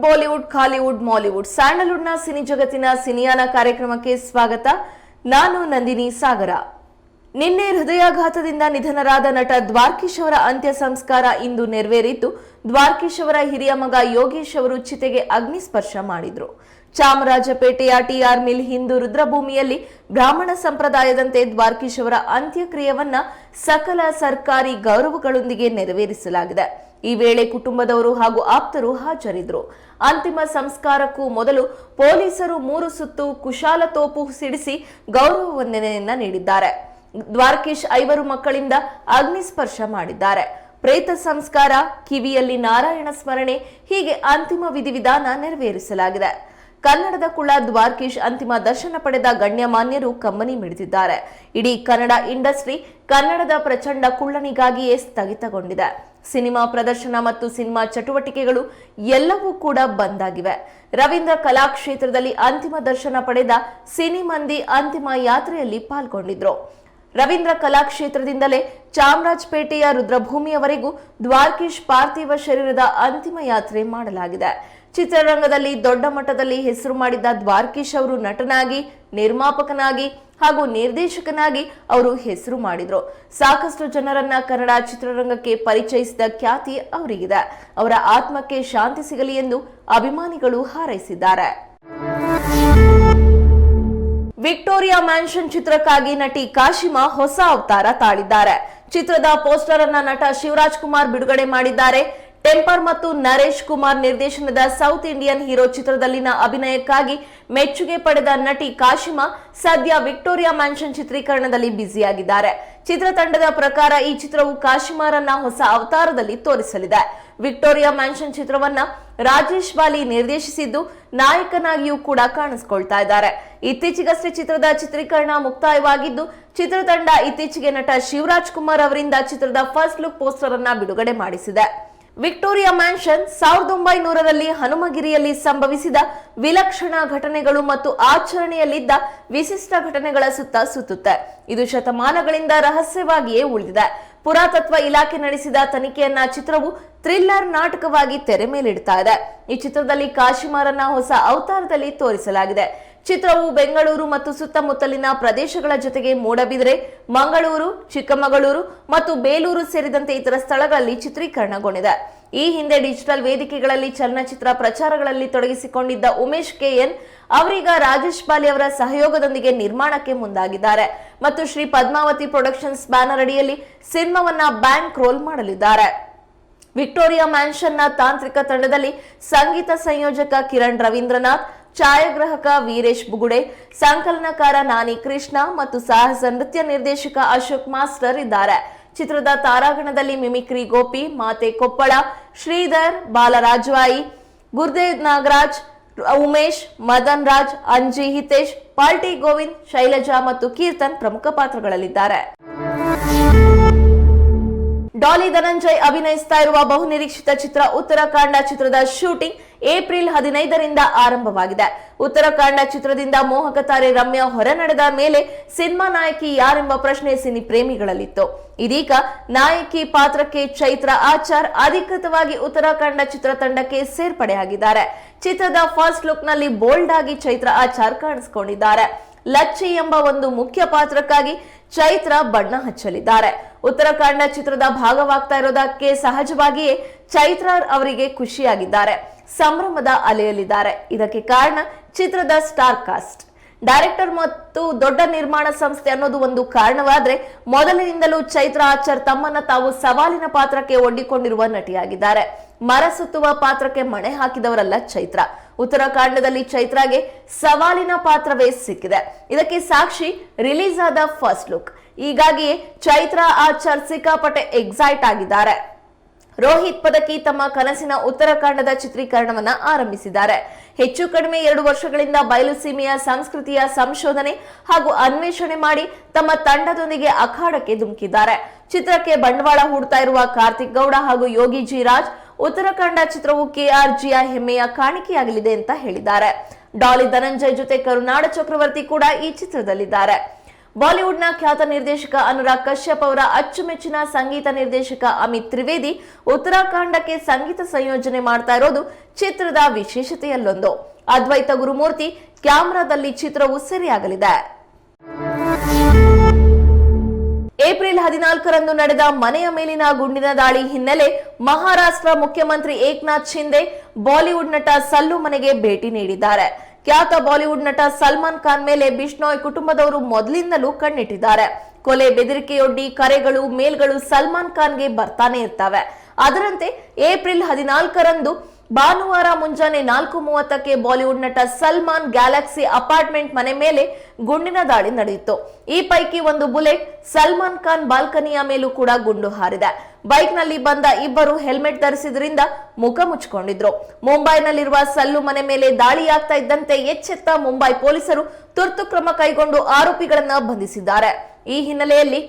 Bollywood, Kollywood, Mollywood, ಸ್ಯಾಂಡಲ್ವುಡ್ನ cine ಜಗತ್ತಿನ ಸಿನಿಯಾನ ಕಾರ್ಯಕ್ರಮಕ್ಕೆ ಸ್ವಾಗತ. ನಾನು ನಂದಿನಿ ಸಾಗರ. ನಿನ್ನೆ ಹೃದಯಾಘಾತದಿಂದ ನಿಧನರಾದ ನಟ ದ್ವಾರಕೀಶ್ ಅವರ ಅಂತ್ಯ ಸಂಸ್ಕಾರ ಇಂದು ನೆರವೇರಿದ್ದು, ದ್ವಾರಕೀಶ್ ಅವರ ಹಿರಿಯ ಮಗ ಯೋಗೇಶ್ ಅವರು ಚಿತೆಗೆ ಅಗ್ನಿಸ್ಪರ್ಶ ಮಾಡಿದ್ರು. ಚಾಮರಾಜಪೇಟೆಯ ಟಿಆರ್ ಮಿಲ್ ಹಿಂದೂ ರುದ್ರಭೂಮಿಯಲ್ಲಿ ಬ್ರಾಹ್ಮಣ ಸಂಪ್ರದಾಯದಂತೆ ದ್ವಾರಕೀಶ್ ಅವರ ಅಂತ್ಯಕ್ರಿಯೆಯನ್ನ ಸಕಲ ಸರ್ಕಾರಿ ಗೌರವಗಳೊಂದಿಗೆ ನೆರವೇರಿಸಲಾಗಿದೆ. ಈ ವೇಳೆ ಕುಟುಂಬದವರು ಹಾಗೂ ಆಪ್ತರು ಹಾಜರಿದ್ದರು. ಅಂತಿಮ ಸಂಸ್ಕಾರಕ್ಕೂ ಮೊದಲು ಪೊಲೀಸರು 3 ಸುತ್ತು ಕುಶಾಲ ತೋಪು ಸಿಡಿಸಿ ಗೌರವ ವಂದನೆಯನ್ನ ನೀಡಿದ್ದಾರೆ. ದ್ವಾರಕೀಶ್ 5 ಮಕ್ಕಳಿಂದ ಅಗ್ನಿಸ್ಪರ್ಶ ಮಾಡಿದ್ದಾರೆ. ಪ್ರೇತ ಸಂಸ್ಕಾರ, ಕಿವಿಯಲ್ಲಿ ನಾರಾಯಣ ಸ್ಮರಣೆ, ಹೀಗೆ ಅಂತಿಮ ವಿಧಿವಿಧಾನ ನೆರವೇರಿಸಲಾಗಿದೆ. ಕನ್ನಡದ ಕುಳ ದ್ವಾರಕೀಶ್ ಅಂತಿಮ ದರ್ಶನ ಪಡೆದ ಗಣ್ಯಮಾನ್ಯರು ಕಮ್ಮನಿ ಮಿಡಿದಿದ್ದಾರೆ. ಇಡೀ ಕನ್ನಡ ಇಂಡಸ್ಟ್ರಿ ಕನ್ನಡದ ಪ್ರಚಂಡ ಕುಳ್ಳನಿಗಾಗಿಯೇ ಸ್ಥಗಿತಗೊಂಡಿದೆ. ಸಿನಿಮಾ ಪ್ರದರ್ಶನ ಮತ್ತು ಸಿನಿಮಾ ಚಟುವಟಿಕೆಗಳು ಎಲ್ಲವೂ ಕೂಡ ಬಂದ್ ಆಗಿವೆ. ರವೀಂದ್ರ ಕಲಾಕ್ಷೇತ್ರದಲ್ಲಿ ಅಂತಿಮ ದರ್ಶನ ಪಡೆದ ಸಿನಿ ಮಂದಿ ಅಂತಿಮ ಯಾತ್ರೆಯಲ್ಲಿ ಪಾಲ್ಗೊಂಡಿದ್ರು. ರವೀಂದ್ರ ಕಲಾಕ್ಷೇತ್ರದಿಂದಲೇ ಚಾಮರಾಜಪೇಟೆಯ ರುದ್ರಭೂಮಿಯವರೆಗೂ ದ್ವಾರಕೀಶ್ ಪಾರ್ಥಿವ ಶರೀರದ ಅಂತಿಮ ಯಾತ್ರೆ ಮಾಡಲಾಗಿದೆ. ಚಿತ್ರರಂಗದಲ್ಲಿ ದೊಡ್ಡ ಮಟ್ಟದಲ್ಲಿ ಹೆಸರು ಮಾಡಿದ್ದ ದ್ವಾರಕೀಶ್ ಅವರು ನಟನಾಗಿ, ನಿರ್ಮಾಪಕನಾಗಿ ಹಾಗೂ ನಿರ್ದೇಶಕನಾಗಿ ಅವರು ಹೆಸರು ಮಾಡಿದ್ರು. ಸಾಕಷ್ಟು ಜನರನ್ನ ಕನ್ನಡ ಚಿತ್ರರಂಗಕ್ಕೆ ಪರಿಚಯಿಸಿದ ಖ್ಯಾತಿ ಅವರಿಗಿದೆ. ಅವರ ಆತ್ಮಕ್ಕೆ ಶಾಂತಿ ಸಿಗಲಿ ಎಂದು ಅಭಿಮಾನಿಗಳು ಹಾರೈಸಿದ್ದಾರೆ. ವಿಕ್ಟೋರಿಯಾ ಮ್ಯಾನ್ಷನ್ ಚಿತ್ರಕ್ಕಾಗಿ ನಟಿ ಕಾಶಿಮಾ ಹೊಸ ಅವತಾರ ತಾಳಿದ್ದಾರೆ. ಚಿತ್ರದ ಪೋಸ್ಟರ್ ಅನ್ನ ನಟ ಶಿವರಾಜ್ ಕುಮಾರ್ ಬಿಡುಗಡೆ ಮಾಡಿದ್ದಾರೆ. ಟೆಂಪರ್ ಮತ್ತು ನರೇಶ್ ಕುಮಾರ್ ನಿರ್ದೇಶನದ ಸೌತ್ ಇಂಡಿಯನ್ ಹೀರೋ ಚಿತ್ರದಲ್ಲಿನ ಅಭಿನಯಕ್ಕಾಗಿ ಮೆಚ್ಚುಗೆ ಪಡೆದ ನಟಿ ಕಾಶಿಮಾ ಸದ್ಯ ವಿಕ್ಟೋರಿಯಾ ಮ್ಯಾನ್ಷನ್ ಚಿತ್ರೀಕರಣದಲ್ಲಿ ಬ್ಯುಸಿಯಾಗಿದ್ದಾರೆ. ಚಿತ್ರತಂಡದ ಪ್ರಕಾರ ಈ ಚಿತ್ರವು ಕಾಶಿಮಾರನ್ನ ಹೊಸ ಅವತಾರದಲ್ಲಿ ತೋರಿಸಲಿದೆ. ವಿಕ್ಟೋರಿಯಾ ಮ್ಯಾನ್ಷನ್ ಚಿತ್ರವನ್ನ ರಾಜೇಶ್ ಬಾಲಿ ನಿರ್ದೇಶಿಸಿದ್ದು, ನಾಯಕನಾಗಿಯೂ ಕೂಡ ಕಾಣಿಸಿಕೊಳ್ತಾ ಇದ್ದಾರೆ. ಇತ್ತೀಚೆಗಷ್ಟೇ ಚಿತ್ರದ ಚಿತ್ರೀಕರಣ ಮುಕ್ತಾಯವಾಗಿದ್ದು, ಚಿತ್ರತಂಡ ಇತ್ತೀಚೆಗೆ ನಟ ಶಿವರಾಜ್ ಕುಮಾರ್ ಅವರಿಂದ ಚಿತ್ರದ ಫಸ್ಟ್ ಲುಕ್ ಪೋಸ್ಟರ್ ಅನ್ನ ಬಿಡುಗಡೆ ಮಾಡಿಸಿದೆ. ವಿಕ್ಟೋರಿಯಾ ಮ್ಯಾನ್ಷನ್ 1900ರಲ್ಲಿ ಹನುಮಗಿರಿಯಲ್ಲಿ ಸಂಭವಿಸಿದ ವಿಲಕ್ಷಣ ಘಟನೆಗಳು ಮತ್ತು ಆಚರಣೆಯಲ್ಲಿದ್ದ ವಿಶಿಷ್ಟ ಘಟನೆಗಳ ಸುತ್ತ ಸುತ್ತುತ್ತೆ. ಇದು ಶತಮಾನಗಳಿಂದ ರಹಸ್ಯವಾಗಿಯೇ ಉಳಿದಿದೆ. ಪುರಾತತ್ವ ಇಲಾಖೆ ನಡೆಸಿದ ತನಿಖೆಯನ್ನ ಚಿತ್ರವು ಥ್ರಿಲ್ಲರ್ ನಾಟಕವಾಗಿ ತೆರೆ ಮೇಲಿಡ್ತಾ ಇದೆ. ಈ ಚಿತ್ರದಲ್ಲಿ ಕಾಶಿಮಾರನ್ನ ಹೊಸ ಅವತಾರದಲ್ಲಿ ತೋರಿಸಲಾಗಿದೆ. ಚಿತ್ರವು ಬೆಂಗಳೂರು ಮತ್ತು ಸುತ್ತಮುತ್ತಲಿನ ಪ್ರದೇಶಗಳ ಜೊತೆಗೆ ಮೂಡಬಿದರೆ, ಮಂಗಳೂರು, ಚಿಕ್ಕಮಗಳೂರು ಮತ್ತು ಬೇಲೂರು ಸೇರಿದಂತೆ ಇತರ ಸ್ಥಳಗಳಲ್ಲಿ ಚಿತ್ರೀಕರಣಗೊಂಡಿದೆ. ಈ ಹಿಂದೆ ಡಿಜಿಟಲ್ ವೇದಿಕೆಗಳಲ್ಲಿ ಚಲನಚಿತ್ರ ಪ್ರಚಾರಗಳಲ್ಲಿ ತೊಡಗಿಸಿಕೊಂಡಿದ್ದ ಉಮೇಶ್ ಕೆಎನ್ ಅವರೀಗ ರಾಜೇಶ್ ಬಾಲಿ ಅವರ ಸಹಯೋಗದೊಂದಿಗೆ ನಿರ್ಮಾಣಕ್ಕೆ ಮುಂದಾಗಿದ್ದಾರೆ ಮತ್ತು ಶ್ರೀ ಪದ್ಮಾವತಿ ಪ್ರೊಡಕ್ಷನ್ಸ್ ಬ್ಯಾನರ್ ಅಡಿಯಲ್ಲಿ ಸಿನಿಮಾವನ್ನ ಬ್ಯಾಂಕ್ ರೋಲ್ ಮಾಡಲಿದ್ದಾರೆ. ವಿಕ್ಟೋರಿಯಾ ಮ್ಯಾನ್ಷನ್ನ ತಾಂತ್ರಿಕ ತಂಡದಲ್ಲಿ ಸಂಗೀತ ಸಂಯೋಜಕ ಕಿರಣ್ ರವೀಂದ್ರನಾಥ್, ಛಾಯಾಗ್ರಾಹಕ ವೀರೇಶ್ ಬುಗುಡೆ, ಸಂಕಲನಕಾರ ನಾನಿ ಕೃಷ್ಣ ಮತ್ತು ಸಾಹಸ ನೃತ್ಯ ನಿರ್ದೇಶಕ ಅಶೋಕ್ ಮಾಸ್ಟರ್ ಇದ್ದಾರೆ. ಚಿತ್ರದ ತಾರಾಗಣದಲ್ಲಿ ಮಿಮಿಕ್ರಿ ಗೋಪಿ, ಮಾತೆ ಕೊಪ್ಪಳ, ಶ್ರೀಧರ್, ಬಾಲರಾಜ್ವಾಯಿ, ಗುರುದೇವ್ ನಾಗರಾಜ್, ಉಮೇಶ್, ಮದನ್ ರಾಜ್, ಅಂಜಿ ಹಿತೇಶ್, ಪಾಲ್ಟಿ ಗೋವಿಂದ್, ಶೈಲಜಾ ಮತ್ತು ಕೀರ್ತನ್ ಪ್ರಮುಖ ಪಾತ್ರಗಳಲ್ಲಿದ್ದಾರೆ. ಡಾಲಿ ಧನಂಜಯ್ ಅಭಿನಯಿಸ್ತಾ ಇರುವ ಬಹುನಿರೀಕ್ಷಿತ ಚಿತ್ರ ಉತ್ತರಾಖಂಡ ಚಿತ್ರದ ಶೂಟಿಂಗ್ ಏಪ್ರಿಲ್ 15ರಿಂದ ಆರಂಭವಾಗಿದೆ. ಉತ್ತರಾಖಂಡ ಚಿತ್ರದಿಂದ ಮೋಹಕ ತಾರೆ ರಮ್ಯಾ ಹೊರನಡೆದ ಮೇಲೆ ಸಿನಿಮಾ ನಾಯಕಿ ಯಾರೆಂಬ ಪ್ರಶ್ನೆ ಸಿನಿ ಪ್ರೇಮಿಗಳಲ್ಲಿತ್ತು. ಇದೀಗ ನಾಯಕಿ ಪಾತ್ರಕ್ಕೆ ಚೈತ್ರಾ ಆಚಾರ್ ಅಧಿಕೃತವಾಗಿ ಉತ್ತರಾಖಂಡ ಚಿತ್ರತಂಡಕ್ಕೆ ಸೇರ್ಪಡೆಯಾಗಿದ್ದಾರೆ. ಚಿತ್ರದ ಫಸ್ಟ್ ಲುಕ್ ನಲ್ಲಿ ಬೋಲ್ಡ್ ಆಗಿ ಚೈತ್ರಾ ಆಚಾರ್ ಕಾಣಿಸಿಕೊಂಡಿದ್ದಾರೆ. ಲಚ್ಚಿ ಎಂಬ ಒಂದು ಮುಖ್ಯ ಪಾತ್ರಕ್ಕಾಗಿ ಚೈತ್ರ ಬಣ್ಣ ಹಚ್ಚಲಿದ್ದಾರೆ. ಉತ್ತರಾಖಂಡ ಚಿತ್ರದ ಭಾಗವಾಗ್ತಾ ಇರೋದಕ್ಕೆ ಸಹಜವಾಗಿಯೇ ಚೈತ್ರ ಅವರಿಗೆ ಖುಷಿಯಾಗಿದ್ದಾರೆ, ಸಂಭ್ರಮದ ಅಲೆಯಲ್ಲಿದ್ದಾರೆ. ಇದಕ್ಕೆ ಕಾರಣ ಚಿತ್ರದ ಸ್ಟಾರ್ ಕಾಸ್ಟ್, ಡೈರೆಕ್ಟರ್ ಮತ್ತು ದೊಡ್ಡ ನಿರ್ಮಾಣ ಸಂಸ್ಥೆ ಅನ್ನೋದು ಒಂದು ಕಾರಣವಾದ್ರೆ, ಮೊದಲಿನಿಂದಲೂ ಚೈತ್ರಾ ಆಚಾರ್ ತಮ್ಮನ್ನ ತಾವು ಸವಾಲಿನ ಪಾತ್ರಕ್ಕೆ ಒಡ್ಡಿಕೊಂಡಿರುವ ನಟಿಯಾಗಿದ್ದಾರೆ. ಮರ ಸುತ್ತುವ ಪಾತ್ರಕ್ಕೆ ಮಣೆ ಹಾಕಿದವರಲ್ಲ ಚೈತ್ರ. ಉತ್ತರಾಖಂಡದಲ್ಲಿ ಚೈತ್ರಾಗೆ ಸವಾಲಿನ ಪಾತ್ರವೇ ಸಿಕ್ಕಿದೆ. ಇದಕ್ಕೆ ಸಾಕ್ಷಿ ರಿಲೀಸ್ ಆದ ಫಸ್ಟ್ ಲುಕ್. ಹೀಗಾಗಿಯೇ ಚೈತ್ರಾ ಆಚಾರ್ ಸಿಕ್ಕಾಪಟ್ಟೆ ಎಕ್ಸೈಟ್ ಆಗಿದ್ದಾರೆ. ರೋಹಿತ್ ಪದಕಿ ತಮ್ಮ ಕನಸಿನ ಉತ್ತರಾಖಂಡದ ಚಿತ್ರೀಕರಣವನ್ನ ಆರಂಭಿಸಿದ್ದಾರೆ. ಹೆಚ್ಚು ಕಡಿಮೆ 2 ವರ್ಷಗಳಿಂದ ಬಯಲುಸೀಮೆಯ ಸಂಸ್ಕೃತಿಯ ಸಂಶೋಧನೆ ಹಾಗೂ ಅನ್ವೇಷಣೆ ಮಾಡಿ ತಮ್ಮ ತಂಡದೊಂದಿಗೆ ಅಖಾಡಕ್ಕೆ ಧುಮುಕಿದ್ದಾರೆ. ಚಿತ್ರಕ್ಕೆ ಬಂಡವಾಳ ಹೂಡ್ತಾ ಇರುವ ಕಾರ್ತಿಕ್ ಗೌಡ ಹಾಗೂ ಯೋಗಿ ಜಿ ರಾಜ್ ಉತ್ತರಾಖಂಡ ಚಿತ್ರವು ಕೆಆರ್ಜಿಯ ಹೆಮ್ಮೆಯ ಕಾಣಿಕೆಯಾಗಲಿದೆ ಅಂತ ಹೇಳಿದ್ದಾರೆ. ಡಾಲಿ ಧನಂಜಯ್ ಜೊತೆ ಕರುನಾಡ ಚಕ್ರವರ್ತಿ ಕೂಡ ಈ ಚಿತ್ರದಲ್ಲಿದ್ದಾರೆ. ಬಾಲಿವುಡ್ನ ಖ್ಯಾತ ನಿರ್ದೇಶಕ ಅನುರಾಗ್ ಕಶ್ಯಪ್ ಅವರ ಅಚ್ಚುಮೆಚ್ಚಿನ ಸಂಗೀತ ನಿರ್ದೇಶಕ ಅಮಿತ್ ತ್ರಿವೇದಿ ಉತ್ತರಾಖಂಡಕ್ಕೆ ಸಂಗೀತ ಸಂಯೋಜನೆ ಮಾಡ್ತಾ ಇರೋದು ಚಿತ್ರದ ವಿಶೇಷತೆಯಲ್ಲೊಂದು. ಅದ್ವೈತ ಗುರುಮೂರ್ತಿ ಕ್ಯಾಮೆರಾದಲ್ಲಿ ಚಿತ್ರವು ಸೆರೆಯಾಗಲಿದೆ. ಏಪ್ರಿಲ್ 14ರಂದು ನಡೆದ ಮನೆಯ ಮೇಲಿನ ಗುಂಡಿನ ದಾಳಿ ಹಿನ್ನೆಲೆ ಮಹಾರಾಷ್ಟ್ರ ಮುಖ್ಯಮಂತ್ರಿ ಏಕನಾಥ್ ಶಿಂದೆ ಬಾಲಿವುಡ್ ನಟ ಸಲ್ಲು ಮನೆಗೆ ಭೇಟಿ ನೀಡಿದ್ದಾರೆ. ಖ್ಯಾತ ಬಾಲಿವುಡ್ ನಟ ಸಲ್ಮಾನ್ ಖಾನ್ ಮೇಲೆ ಬಿಷ್ಣೋಯ್ ಕುಟುಂಬದವರು ಮೊದಲಿಂದಲೂ ಕಣ್ಣಿಟ್ಟಿದ್ದಾರೆ. ಕೊಲೆ, ಬೆದರಿಕೆಯೊಡ್ಡಿ ಕರೆಗಳು, ಮೇಲ್ಗಳು ಸಲ್ಮಾನ್ ಖಾನ್ಗೆ ಬರ್ತಾನೆ ಇರ್ತವೆ. ಅದರಂತೆ ಏಪ್ರಿಲ್ 14ರಂದು ಭಾನುವಾರ ಮುಂಜಾನೆ 4:30ಕ್ಕೆ ಬಾಲಿವುಡ್ ನಟ ಸಲ್ಮಾನ್ ಗ್ಯಾಲಕ್ಸಿ ಅಪಾರ್ಟ್ಮೆಂಟ್ ಮನೆ ಮೇಲೆ ಗುಂಡಿನ ದಾಳಿ ನಡೆಯಿತು. ಈ ಪೈಕಿ ಒಂದು ಬುಲೆಟ್ ಸಲ್ಮಾನ್ ಖಾನ್ ಬಾಲ್ಕನಿಯ ಮೇಲೂ ಕೂಡ ಗುಂಡು ಹಾರಿದೆ. ಬೈಕ್ ನಲ್ಲಿ ಬಂದ ಇಬ್ಬರು ಹೆಲ್ಮೆಟ್ ಧರಿಸಿದ್ರಿಂದ ಮುಖ ಮುಚ್ಚಿಕೊಂಡಿದ್ರು. ಮುಂಬೈನಲ್ಲಿರುವ ಸಲ್ಲು ಮನೆ ಮೇಲೆ ದಾಳಿಯಾಗ್ತಾ ಇದ್ದಂತೆ ಎಚ್ಚೆತ್ತ ಮುಂಬೈ ಪೊಲೀಸರು ತುರ್ತು ಕ್ರಮ ಕೈಗೊಂಡು ಆರೋಪಿಗಳನ್ನ ಬಂಧಿಸಿದ್ದಾರೆ. ಈ ಹಿನ್ನೆಲೆಯಲ್ಲಿ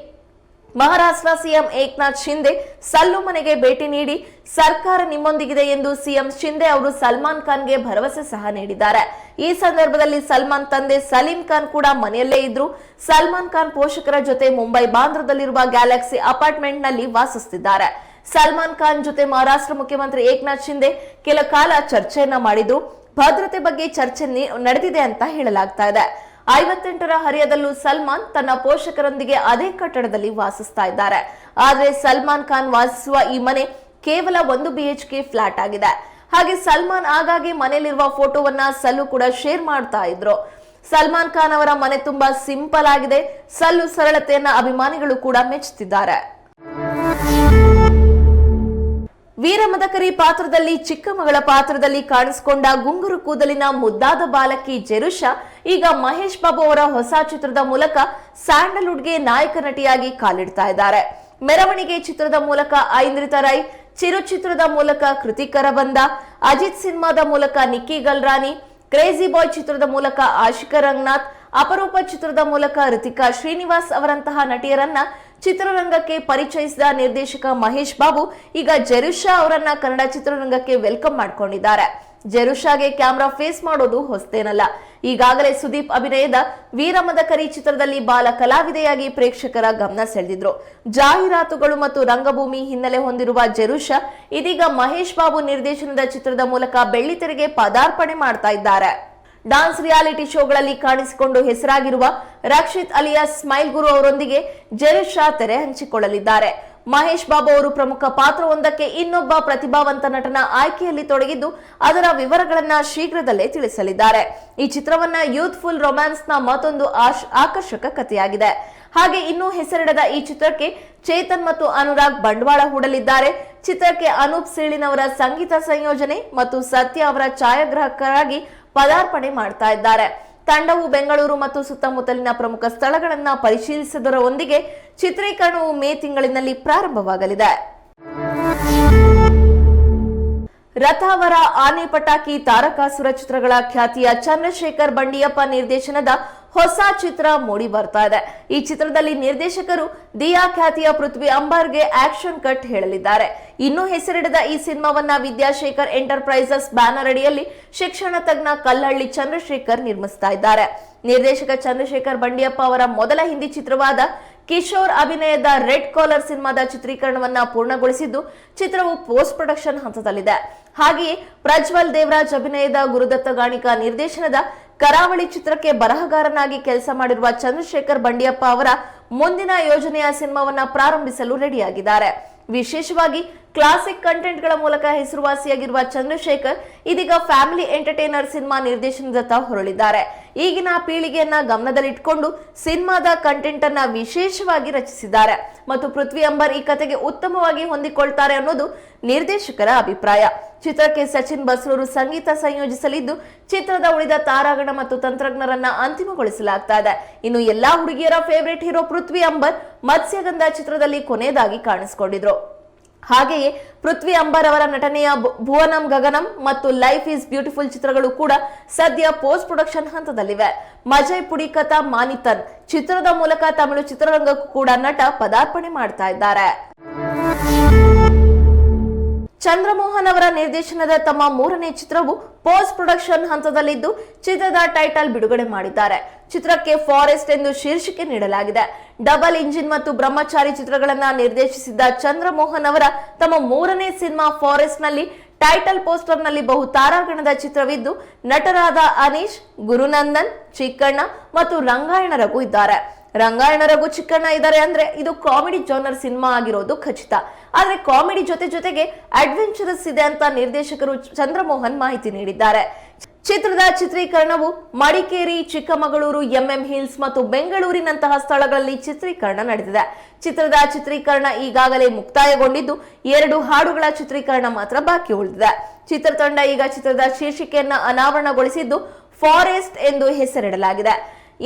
ಮಹಾರಾಷ್ಟ್ರ ಸಿಎಂ ಏಕನಾಥ್ ಶಿಂದೆ ಸಲ್ಲು ಮನೆಗೆ ಭೇಟಿ ನೀಡಿ ಸರ್ಕಾರ ನಿಮ್ಮೊಂದಿಗಿದೆ ಎಂದು ಸಿಎಂ ಶಿಂದೆ ಅವರು ಸಲ್ಮಾನ್ ಖಾನ್ಗೆ ಭರವಸೆ ಸಹ ನೀಡಿದ್ದಾರೆ. ಈ ಸಂದರ್ಭದಲ್ಲಿ ಸಲ್ಮಾನ್ ತಂದೆ ಸಲೀಂ ಖಾನ್ ಕೂಡ ಮನೆಯಲ್ಲೇ ಇದ್ರು. ಸಲ್ಮಾನ್ ಖಾನ್ ಪೋಷಕರ ಜೊತೆ ಮುಂಬೈ ಬಾಂದ್ರಾದಲ್ಲಿರುವ ಗ್ಯಾಲಕ್ಸಿ ಅಪಾರ್ಟ್ಮೆಂಟ್ ನಲ್ಲಿ ವಾಸಿಸುತ್ತಿದ್ದಾರೆ. ಸಲ್ಮಾನ್ ಖಾನ್ ಜೊತೆ ಮಹಾರಾಷ್ಟ್ರ ಮುಖ್ಯಮಂತ್ರಿ ಏಕನಾಥ್ ಶಿಂದೆ ಕೆಲ ಕಾಲ ಚರ್ಚೆಯನ್ನ ಮಾಡಿದ್ರು. ಭದ್ರತೆ ಬಗ್ಗೆ ಚರ್ಚೆ ನಡೆದಿದೆ ಅಂತ ಹೇಳಲಾಗ್ತಾ ಇದೆ. 58ರ ಹರಿಯದಲ್ಲೂ ಸಲ್ಮಾನ್ ತನ್ನ ಪೋಷಕರೊಂದಿಗೆ ಅದೇ ಕಟ್ಟಡದಲ್ಲಿ ವಾಸಿಸ್ತಾ ಇದ್ದಾರೆ. ಆದ್ರೆ ಸಲ್ಮಾನ್ ಖಾನ್ ವಾಸಿಸುವ ಈ ಮನೆ ಕೇವಲ 1 BHK ಫ್ಲಾಟ್ ಆಗಿದೆ. ಹಾಗೆ ಸಲ್ಮಾನ್ ಆಗಾಗ್ಗೆ ಮನೆಯಲ್ಲಿರುವ ಫೋಟೋವನ್ನ ಸಲ್ಲು ಕೂಡ ಶೇರ್ ಮಾಡ್ತಾ ಇದ್ರು. ಸಲ್ಮಾನ್ ಖಾನ್ ಅವರ ಮನೆ ತುಂಬಾ ಸಿಂಪಲ್ ಆಗಿದೆ. ಸಲ್ಲು ಸರಳತೆಯನ್ನ ಅಭಿಮಾನಿಗಳು ಕೂಡ ಮೆಚ್ಚುತ್ತಿದ್ದಾರೆ. ವೀರಮದಕರಿ ಪಾತ್ರದಲ್ಲಿ ಚಿಕ್ಕ ಮಗಳ ಪಾತ್ರದಲ್ಲಿ ಕಾಣಿಸಿಕೊಂಡ ಗುಂಗುರು ಕೂದಲಿನ ಮುದ್ದಾದ ಬಾಲಕಿ ಜೆರುಷಾ ಈಗ ಮಹೇಶ್ ಬಾಬು ಅವರ ಹೊಸ ಚಿತ್ರದ ಮೂಲಕ ಸ್ಯಾಂಡಲ್ವುಡ್ಗೆ ನಾಯಕ ನಟಿಯಾಗಿ ಕಾಲಿಡ್ತಾ ಇದ್ದಾರೆ. ಮೆರವಣಿಗೆ ಚಿತ್ರದ ಮೂಲಕ ಐಂದ್ರಿತಾ ರೈ, ಚಿರು ಚಿತ್ರದ ಮೂಲಕ ಕೃತಿಕ್ ಕರಬಂದ, ಅಜಿತ್ ಸಿನಿಮಾದ ಮೂಲಕ ನಿಕ್ಕಿ ಗಲ್ರಾನಿ, ಕ್ರೇಜಿ ಬಾಯ್ ಚಿತ್ರದ ಮೂಲಕ ಆಶಿಕಾ ರಂಗನಾಥ್, ಅಪರೂಪ ಚಿತ್ರದ ಮೂಲಕ ರಿತಿಕಾ ಶ್ರೀನಿವಾಸ್ ಅವರಂತಹ ನಟಿಯರನ್ನ ಚಿತ್ರರಂಗಕ್ಕೆ ಪರಿಚಯಿಸಿದ ನಿರ್ದೇಶಕ ಮಹೇಶ್ ಬಾಬು ಈಗ ಜೆರುಷಾ ಅವರನ್ನ ಕನ್ನಡ ಚಿತ್ರರಂಗಕ್ಕೆ ವೆಲ್ಕಮ್ ಮಾಡ್ಕೊಂಡಿದ್ದಾರೆ. ಜೆರುಷಾಗೆ ಕ್ಯಾಮ್ರಾ ಫೇಸ್ ಮಾಡೋದು ಹೊಸತೇನಲ್ಲ. ಈಗಾಗಲೇ ಸುದೀಪ್ ಅಭಿನಯದ ವೀರಮದಕರಿ ಚಿತ್ರದಲ್ಲಿ ಬಾಲ ಕಲಾವಿದೆಯಾಗಿ ಪ್ರೇಕ್ಷಕರ ಗಮನ ಸೆಳೆದಿದ್ರು. ಜಾಹೀರಾತುಗಳು ಮತ್ತು ರಂಗಭೂಮಿ ಹಿನ್ನೆಲೆ ಹೊಂದಿರುವ ಜೆರುಷಾ ಇದೀಗ ಮಹೇಶ್ ಬಾಬು ನಿರ್ದೇಶನದ ಚಿತ್ರದ ಮೂಲಕ ಬೆಳ್ಳಿತೆರೆಗೆ ಪದಾರ್ಪಣೆ ಮಾಡ್ತಾ ಇದ್ದಾರೆ. ಡಾನ್ಸ್ ರಿಯಾಲಿಟಿ ಶೋಗಳಲ್ಲಿ ಕಾಣಿಸಿಕೊಂಡು ಹೆಸರಾಗಿರುವ ರಕ್ಷಿತ್ ಅಲಿಯಾಸ್ ಸ್ಮೈಲ್ ಗುರು ಅವರೊಂದಿಗೆ ಜೆರುಷಾ ತೆರೆ ಹಂಚಿಕೊಳ್ಳಲಿದ್ದಾರೆ. ಮಹೇಶ್ ಬಾಬು ಅವರು ಪ್ರಮುಖ ಪಾತ್ರವೊಂದಕ್ಕೆ ಇನ್ನೊಬ್ಬ ಪ್ರತಿಭಾವಂತ ನಟನ ಆಯ್ಕೆಯಲ್ಲಿ ತೊಡಗಿದ್ದು ಅದರ ವಿವರಗಳನ್ನ ಶೀಘ್ರದಲ್ಲೇ ತಿಳಿಸಲಿದ್ದಾರೆ. ಈ ಚಿತ್ರವನ್ನ ಯೂತ್ಫುಲ್ ರೊಮ್ಯಾನ್ಸ್ ನ ಮತ್ತೊಂದು ಆಕರ್ಷಕ ಕಥೆಯಾಗಿದೆ. ಹಾಗೆ ಇನ್ನೂ ಹೆಸರಿಡದ ಈ ಚಿತ್ರಕ್ಕೆ ಚೇತನ್ ಮತ್ತು ಅನುರಾಗ್ ಬಂಡವಾಳ ಹೂಡಲಿದ್ದಾರೆ. ಚಿತ್ರಕ್ಕೆ ಅನೂಪ್ ಸೀಳಿನವರ ಸಂಗೀತ ಸಂಯೋಜನೆ ಮತ್ತು ಸತ್ಯ ಅವರ ಛಾಯಾಗ್ರಾಹಕರಾಗಿ ಪದಾರ್ಪಣೆ ಮಾಡ್ತಾ ಇದ್ದಾರೆ. ತಂಡವು ಬೆಂಗಳೂರು ಮತ್ತು ಸುತ್ತಮುತ್ತಲಿನ ಪ್ರಮುಖ ಸ್ಥಳಗಳನ್ನ ಪರಿಶೀಲಿಸುವುದರೊಂದಿಗೆ ಚಿತ್ರೀಕರಣವು ಮೇ ತಿಂಗಳಿನಲ್ಲಿ ಪ್ರಾರಂಭವಾಗಲಿದೆ. ರಥಾವರ, ಆನೆ ಪಟಾಕಿ, ತಾರಕಾಸುರ ಚಿತ್ರಗಳ ಖ್ಯಾತಿಯ ಚಂದ್ರಶೇಖರ್ ಬಂಡಿಯಪ್ಪ ನಿರ್ದೇಶನದ ಹೊಸ ಚಿತ್ರ ಮೂಡಿ ಬರ್ತಾ ಇದೆ. ಈ ಚಿತ್ರದಲ್ಲಿ ನಿರ್ದೇಶಕರು ದಿಯಾ ಖ್ಯಾತಿಯ ಪೃಥ್ವಿ ಅಂಬರ್ಗೆ ಆಕ್ಷನ್ ಕಟ್ ಹೇಳಲಿದ್ದಾರೆ. ಇನ್ನೂ ಹೆಸರಿಡದ ಈ ಸಿನಿಮಾವನ್ನ ವಿದ್ಯಾಶೇಖರ್ ಎಂಟರ್ಪ್ರೈಸಸ್ ಬ್ಯಾನರ್ ಅಡಿಯಲ್ಲಿ ಶಿಕ್ಷಣ ತಜ್ಞ ಕಲ್ಲಹಳ್ಳಿ ಚಂದ್ರಶೇಖರ್ ನಿರ್ಮಿಸ್ತಾ ಇದ್ದಾರೆ. ನಿರ್ದೇಶಕ ಚಂದ್ರಶೇಖರ್ ಬಂಡಿಯಪ್ಪ ಅವರ ಮೊದಲ ಹಿಂದಿ ಚಿತ್ರವಾದ ಕಿಶೋರ್ ಅಭಿನಯದ ರೆಡ್ ಕಾಲರ್ ಸಿನಿಮಾದ ಚಿತ್ರೀಕರಣವನ್ನ ಪೂರ್ಣಗೊಳಿಸಿದ್ದು ಚಿತ್ರವು ಪೋಸ್ಟ್ ಪ್ರೊಡಕ್ಷನ್ ಹಂತದಲ್ಲಿದೆ. ಹಾಗೆಯೇ ಪ್ರಜ್ವಲ್ ದೇವರಾಜ್ ಅಭಿನಯದ ಗುರುದತ್ತ ಗಾಣಿಕಾ ನಿರ್ದೇಶನದ ಕರಾವಳಿ ಚಿತ್ರಕ್ಕೆ ಬರಹಗಾರನಾಗಿ ಕೆಲಸ ಮಾಡಿರುವ ಚಂದ್ರಶೇಖರ್ ಬಂಡಿಯಪ್ಪ ಅವರ ಮುಂದಿನ ಯೋಜನೆಯ ಸಿನಿಮಾವನ್ನ ಪ್ರಾರಂಭಿಸಲು ರೆಡಿಯಾಗಿದ್ದಾರೆ. ವಿಶೇಷವಾಗಿ ಕ್ಲಾಸಿಕ್ ಕಂಟೆಂಟ್ ಗಳ ಮೂಲಕ ಹೆಸರುವಾಸಿಯಾಗಿರುವ ಚಂದ್ರಶೇಖರ್ ಇದೀಗ ಫ್ಯಾಮಿಲಿ ಎಂಟರ್ಟೈನರ್ ಸಿನಿಮಾ ನಿರ್ದೇಶನದತ್ತ ಹೊರಳಿದ್ದಾರೆ. ಈಗಿನ ಪೀಳಿಗೆಯನ್ನ ಗಮನದಲ್ಲಿಟ್ಟುಕೊಂಡು ಸಿನಿಮಾದ ಕಂಟೆಂಟ್ ಅನ್ನ ವಿಶೇಷವಾಗಿ ರಚಿಸಿದ್ದಾರೆ ಮತ್ತು ಪೃಥ್ವಿ ಅಂಬರ್ ಈ ಕಥೆಗೆ ಉತ್ತಮವಾಗಿ ಹೊಂದಿಕೊಳ್ತಾರೆ ಅನ್ನೋದು ನಿರ್ದೇಶಕರ ಅಭಿಪ್ರಾಯ. ಚಿತ್ರಕ್ಕೆ ಸಚಿನ್ ಬಸ್ರೂರು ಸಂಗೀತ ಸಂಯೋಜಿಸಲಿದ್ದು ಚಿತ್ರದ ಉಳಿದ ತಾರಾಗಣ ಮತ್ತು ತಂತ್ರಜ್ಞರನ್ನ ಅಂತಿಮಗೊಳಿಸಲಾಗ್ತಾ ಇದೆ. ಇನ್ನು ಎಲ್ಲಾ ಹುಡುಗಿಯರ ಫೇವರೇಟ್ ಹೀರೋ ಪೃಥ್ವಿ ಅಂಬರ್ ಮತ್ಸ್ಯಗಂಧ ಚಿತ್ರದಲ್ಲಿ ಕೊನೆಯದಾಗಿ ಕಾಣಿಸಿಕೊಂಡಿದ್ರು. ಹಾಗೆಯೇ ಪೃಥ್ವಿ ಅಂಬರ್ ಅವರ ನಟನೆಯ ಭುವನಂ ಗಗನಂ ಮತ್ತು ಲೈಫ್ ಈಸ್ ಬ್ಯೂಟಿಫುಲ್ ಚಿತ್ರಗಳು ಕೂಡ ಸದ್ಯ ಪೋಸ್ಟ್ ಪ್ರೊಡಕ್ಷನ್ ಹಂತದಲ್ಲಿವೆ. ಮಜಯ್ ಪುಡಿಕತಾ ಮಾನಿತನ್ ಚಿತ್ರದ ಮೂಲಕ ತಮಿಳು ಚಿತ್ರರಂಗಕ್ಕೂ ಕೂಡ ನಟ ಪದಾರ್ಪಣೆ ಮಾಡ್ತಾ ಇದ್ದಾರೆ. ಚಂದ್ರಮೋಹನ್ ಅವರ ನಿರ್ದೇಶನದ ತಮ್ಮ ಮೂರನೇ ಚಿತ್ರವು ಪೋಸ್ಟ್ ಪ್ರೊಡಕ್ಷನ್ ಹಂತದಲ್ಲಿದ್ದು ಚಿತ್ರದ ಟೈಟಲ್ ಬಿಡುಗಡೆ ಮಾಡಿದ್ದಾರೆ. ಚಿತ್ರಕ್ಕೆ ಫಾರೆಸ್ಟ್ ಎಂದು ಶೀರ್ಷಿಕೆ ನೀಡಲಾಗಿದೆ. ಡಬಲ್ ಇಂಜಿನ್ ಮತ್ತು ಬ್ರಹ್ಮಚಾರಿ ಚಿತ್ರಗಳನ್ನ ನಿರ್ದೇಶಿಸಿದ್ದ ಚಂದ್ರಮೋಹನ್ ಅವರ ತಮ್ಮ ಮೂರನೇ ಸಿನಿಮಾ ಫಾರೆಸ್ಟ್ ನಲ್ಲಿ ಟೈಟಲ್ ಪೋಸ್ಟರ್ ನಲ್ಲಿ ಬಹು ತಾರಾಗಣದ ಚಿತ್ರವಿದ್ದು ನಟರಾದ ಅನೀಶ್, ಗುರುನಂದನ್, ಚಿಕ್ಕಣ್ಣ ಮತ್ತು ರಂಗಾಯಣ ರಘು ಇದ್ದಾರೆ. ರಂಗಾಯಣ ರಘು, ಚಿಕ್ಕಣ್ಣ ಇದ್ದಾರೆ ಅಂದ್ರೆ ಇದು ಕಾಮಿಡಿ ಜಾನರ್ ಸಿನಿಮಾ ಆಗಿರೋದು ಖಚಿತ. ಆದ್ರೆ ಕಾಮಿಡಿ ಜೊತೆಗೆ ಅಡ್ವೆಂಚರಸ್ ಇದೆ ಅಂತ ನಿರ್ದೇಶಕರು ಚಂದ್ರಮೋಹನ್ ಮಾಹಿತಿ ನೀಡಿದ್ದಾರೆ. ಚಿತ್ರದ ಚಿತ್ರೀಕರಣವು ಮಡಿಕೇರಿ, ಚಿಕ್ಕಮಗಳೂರು, ಎಂಎಂ ಹಿಲ್ಸ್ ಮತ್ತು ಬೆಂಗಳೂರಿನಂತಹ ಸ್ಥಳಗಳಲ್ಲಿ ಚಿತ್ರೀಕರಣ ನಡೆದಿದೆ. ಚಿತ್ರದ ಚಿತ್ರೀಕರಣ ಈಗಾಗಲೇ ಮುಕ್ತಾಯಗೊಂಡಿದ್ದು 2 ಹಾಡುಗಳ ಚಿತ್ರೀಕರಣ ಮಾತ್ರ ಬಾಕಿ ಉಳಿದಿದೆ. ಚಿತ್ರತಂಡ ಈಗ ಚಿತ್ರದ ಶೀರ್ಷಿಕೆಯನ್ನ ಅನಾವರಣಗೊಳಿಸಿದ್ದು ಫಾರೆಸ್ಟ್ ಎಂದು ಹೆಸರಿಡಲಾಗಿದೆ.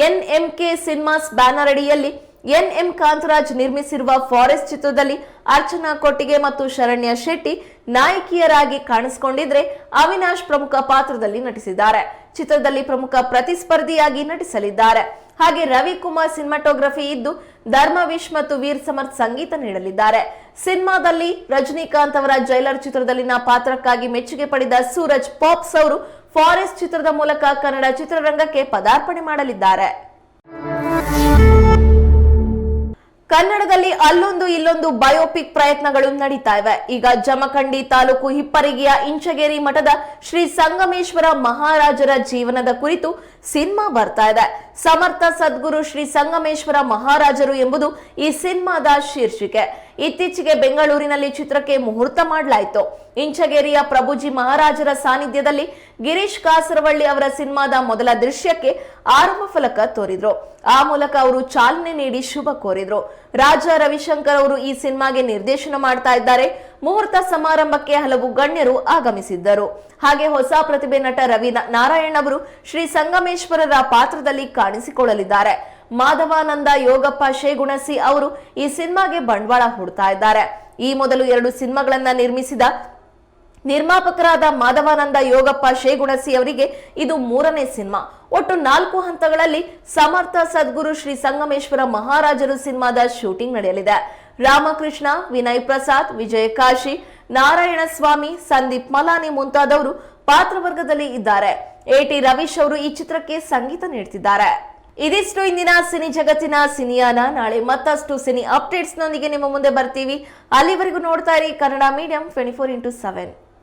ಎನ್ಎಂಕೆ ಸಿನಿಮಾಸ್ ಬ್ಯಾನರ್ ಅಡಿಯಲ್ಲಿ ಎನ್ಎಂ ಕಾಂತರಾಜ್ ನಿರ್ಮಿಸಿರುವ ಫಾರೆಸ್ಟ್ ಚಿತ್ರದಲ್ಲಿ ಅರ್ಚನಾ ಕೊಟ್ಟಿಗೆ ಮತ್ತು ಶರಣ್ಯ ಶೆಟ್ಟಿ ನಾಯಕಿಯರಾಗಿ ಕಾಣಿಸಿಕೊಂಡಿದ್ರೆ ಅವಿನಾಶ್ ಪ್ರಮುಖ ಪಾತ್ರದಲ್ಲಿ ನಟಿಸಿದ್ದಾರೆ. ಚಿತ್ರದಲ್ಲಿ ಪ್ರಮುಖ ಪ್ರತಿಸ್ಪರ್ಧಿಯಾಗಿ ನಟಿಸಲಿದ್ದಾರೆ. ಹಾಗೆ ರವಿಕುಮಾರ್ ಸಿನಿಮಾಟೋಗ್ರಫಿ ಇದ್ದು ಧರ್ಮವಿಶ್ ಮತ್ತು ವೀರ್ ಸಮರ್ಥ್ ಸಂಗೀತ ನೀಡಲಿದ್ದಾರೆ. ಸಿನಿಮಾದಲ್ಲಿ ರಜನಿಕಾಂತ್ ಅವರ ಜೈಲರ್ ಚಿತ್ರದಲ್ಲಿನ ಪಾತ್ರಕ್ಕಾಗಿ ಮೆಚ್ಚುಗೆ ಪಡೆದ ಸೂರಜ್ ಪಾಪ್ಸ್ ಅವರು ಫಾರೆಸ್ಟ್ ಚಿತ್ರದ ಮೂಲಕ ಕನ್ನಡ ಚಿತ್ರರಂಗಕ್ಕೆ ಪದಾರ್ಪಣೆ ಮಾಡಲಿದ್ದಾರೆ. ಕನ್ನಡದಲ್ಲಿ ಅಲ್ಲೊಂದು ಇಲ್ಲೊಂದು ಬಯೋಪಿಕ್ ಪ್ರಯತ್ನಗಳು ನಡೀತಾ ಇವೆ. ಈಗ ಜಮಖಂಡಿ ತಾಲೂಕು ಹಿಪ್ಪರಿಗೆಯ ಇಂಚಗೇರಿ ಮಠದ ಶ್ರೀ ಸಂಗಮೇಶ್ವರ ಮಹಾರಾಜರ ಜೀವನದ ಕುರಿತು ಸಿನಿಮಾ ಬರ್ತಾ ಇದೆ. ಸಮರ್ಥ ಸದ್ಗುರು ಶ್ರೀ ಸಂಗಮೇಶ್ವರ ಮಹಾರಾಜರು ಎಂಬುದು ಈ ಸಿನಿಮಾದ ಶೀರ್ಷಿಕೆ. ಇತ್ತೀಚೆಗೆ ಬೆಂಗಳೂರಿನಲ್ಲಿ ಚಿತ್ರಕ್ಕೆ ಮುಹೂರ್ತ ಮಾಡಲಾಯಿತು. ಇಂಚಗೇರಿಯ ಪ್ರಭುಜಿ ಮಹಾರಾಜರ ಸಾನ್ನಿಧ್ಯದಲ್ಲಿ ಗಿರೀಶ್ ಕಾಸರವಳ್ಳಿ ಅವರ ಸಿನಿಮಾದ ಮೊದಲ ದೃಶ್ಯಕ್ಕೆ ಆರಂಭ ಫಲಕ ತೋರಿದ್ರು. ಆ ಮೂಲಕ ಅವರು ಚಾಲನೆ ನೀಡಿ ಶುಭ ಕೋರಿದ್ರು. ರಾಜ ರವಿಶಂಕರ್ ಅವರು ಈ ಸಿನಿಮಾಗೆ ನಿರ್ದೇಶನ ಮಾಡ್ತಾ ಇದ್ದಾರೆ. ಮುಹೂರ್ತ ಸಮಾರಂಭಕ್ಕೆ ಹಲವು ಗಣ್ಯರು ಆಗಮಿಸಿದ್ದರು. ಹಾಗೆ ಹೊಸ ಪ್ರತಿಭೆ ನಟ ರವಿ ನಾರಾಯಣ್ ಅವರು ಶ್ರೀ ಸಂಗಮೇಶ್ವರರ ಪಾತ್ರದಲ್ಲಿ ಕಾಣಿಸಿಕೊಳ್ಳಲಿದ್ದಾರೆ. ಮಾಧವಾನಂದ ಯೋಗಪ್ಪ ಶೇಗುಣಸಿ ಅವರು ಈ ಸಿನಿಮಾಗೆ ಬಂಡವಾಳ ಹೂಡ್ತಾ ಇದ್ದಾರೆ. ಈ ಮೊದಲು 2 ಸಿನಿಮಾಗಳನ್ನ ನಿರ್ಮಿಸಿದ ನಿರ್ಮಾಪಕರಾದ ಮಾಧವಾನಂದ ಯೋಗಪ್ಪ ಶೇಗುಣಸಿ ಅವರಿಗೆ ಇದು 3ನೇ ಸಿನಿಮಾ. ಒಟ್ಟು 4 ಹಂತಗಳಲ್ಲಿ ಸಮರ್ಥ ಸದ್ಗುರು ಶ್ರೀ ಸಂಗಮೇಶ್ವರ ಮಹಾರಾಜರು ಸಿನಿಮಾದ ಶೂಟಿಂಗ್ ನಡೆಯಲಿದೆ. ರಾಮಕೃಷ್ಣ, ವಿನಯ್ ಪ್ರಸಾದ್, ವಿಜಯ ಕಾಶಿ, ನಾರಾಯಣ ಸ್ವಾಮಿ, ಸಂದೀಪ್ ಮಲಾನಿ ಮುಂತಾದವರು ಪಾತ್ರವರ್ಗದಲ್ಲಿ ಇದ್ದಾರೆ. ಎಟಿ ರವೀಶ್ ಅವರು ಈ ಚಿತ್ರಕ್ಕೆ ಸಂಗೀತ ನೀಡುತ್ತಿದ್ದಾರೆ. ಇದಿಷ್ಟು ಇಂದಿನ ಸಿನಿ ಜಗತ್ತಿನ ಸಿನಿಯಾನ. ನಾಳೆ ಮತ್ತಷ್ಟು ಸಿನಿ ಅಪ್ಡೇಟ್ಸ್ ನೊಂದಿಗೆ ನಿಮ್ಮ ಮುಂದೆ ಬರ್ತೀವಿ. ಅಲ್ಲಿವರೆಗೂ ನೋಡ್ತಾ ಇರಿ ಕನ್ನಡ ಮೀಡಿಯಂ 24x7.